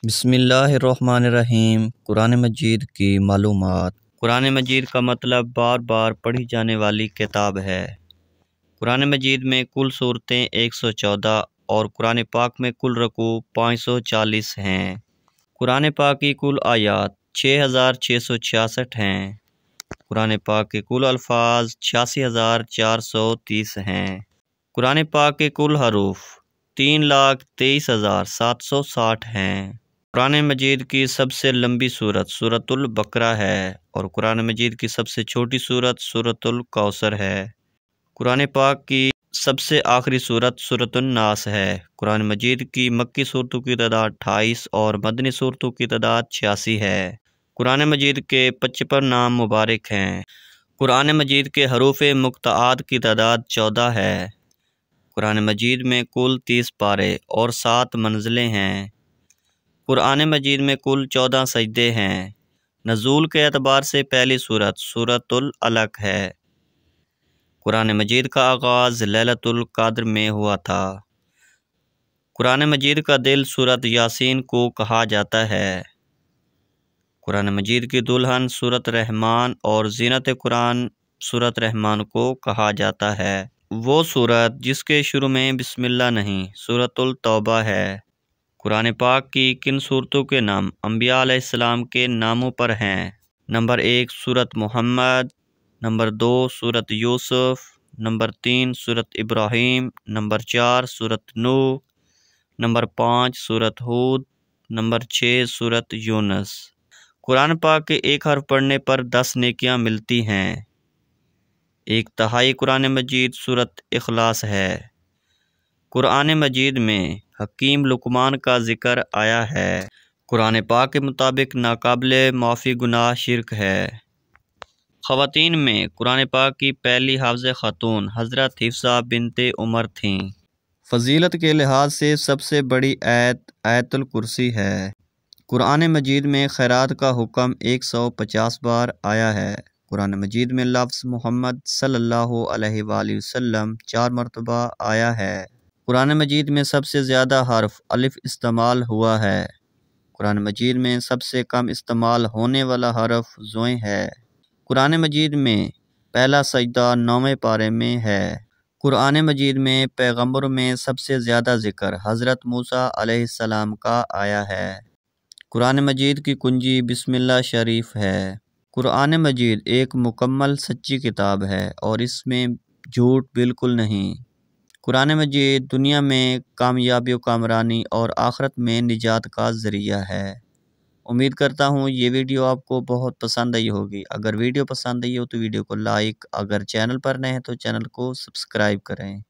بسم اللہ الرحمن الرحیم۔ قرآن مجید کی معلومات۔ قرآن مجید کا مطلب بار بار پڑھی جانے والی کتاب ہے۔ قرآن مجید میں کل سورتیں 114 اور قرآن پاک میں کل رکوع 540 ہیں۔ قرآن پاک کی کل آیات 6666 ہیں۔ قرآن پاک کے کل الفاظ 86430 ہیں۔ قرآن پاک کے کل حروف 3,23,760 ہیں۔ قرآن مجید کی سب سے لمبی سورت سورۃ البقرہ ہے اور قرآن مجید کی سب سے چھوٹی سورت سورۃ الکوثر ہے۔ قرآن پاک کی سب سے آخری سورت سورۃ الناس ہے۔ قرآن مجید کی مکی سورتوں کی تعداد 28 اور مدنی سورتوں کی تعداد 86 ہے۔ قرآن مجید کے 55 نام مبارک ہیں۔ قرآن مجید کے حروف مقطعات کی تعداد 14 ہے۔ قرآن مجید میں کل 30 پارے اور 7 منزلیں ہیں۔ قرآن مجید میں کل 14 سجدے ہیں۔ نزول کے اعتبار سے پہلی سورت سورۃ العلق ہے۔ قرآن مجید کا آغاز لیلۃ القدر میں ہوا تھا۔ قرآن مجید کا دل سورۃ یاسین کو کہا جاتا ہے۔ قرآن مجید کی دلہن سورۃ رحمان اور زینت قرآن سورۃ رحمان کو کہا جاتا ہے۔ وہ سورت جس کے شروع میں بسم اللہ نہیں، سورۃ التوبہ ہے۔ قرآن پاک کی کن سورتوں کے نام انبیاء علیہ السلام کے ناموں پر ہیں؟ نمبر 1 سورۃ محمد، نمبر 2 سورۃ یوسف، نمبر 3 سورۃ ابراہیم، نمبر 4 سورۃ نوح، نمبر 5 سورۃ ہود، نمبر 6 سورۃ یونس۔ قرآن پاک کے ایک حرف پڑھنے پر 10 نیکیاں ملتی ہیں۔ 1/3 قرآن مجید سورۃ اخلاص ہے۔ قرآن مجید میں حکیم لقمان کا ذکر آیا ہے۔ قرآن پاک کے مطابق ناقابل معافی گناہ شرک ہے۔ خواتین میں قرآن پاک کی پہلی حافظ خاتون حضرت حفصہ بنت عمر تھیں۔ فضیلت کے لحاظ سے سب سے بڑی آیت الکرسی ہے۔ قرآن مجید میں خیرات کا حکم 150 بار آیا ہے۔ قرآن مجید میں لفظ محمد صلی اللہ علیہ وآلہ وسلم 4 مرتبہ آیا ہے۔ قرآن مجید میں سب سے زیادہ حرف الف استعمال ہوا ہے۔ قرآن مجید میں سب سے کم استعمال ہونے والا حرف زویں ہے۔ قرآن مجید میں پہلا سجدہ 9ویں پارے میں ہے۔ قرآن مجید میں پیغمبروں میں سب سے زیادہ ذکر حضرت موسیٰ علیہ السلام کا آیا ہے۔ قرآن مجید کی کنجی بسم اللہ شریف ہے۔ قرآن مجید ایک مکمل سچی کتاب ہے اور اس میں جھوٹ بالکل نہیں۔ قرآن مجید دنیا میں کامیابی و کامرانی اور آخرت میں نجات کا ذریعہ ہے۔ امید کرتا ہوں یہ ویڈیو آپ کو بہت پسند آئی ہوگی۔ اگر ویڈیو پسند آئی ہو تو ویڈیو کو لائک، اگر چینل پر نئے ہیں تو چینل کو سبسکرائب کریں۔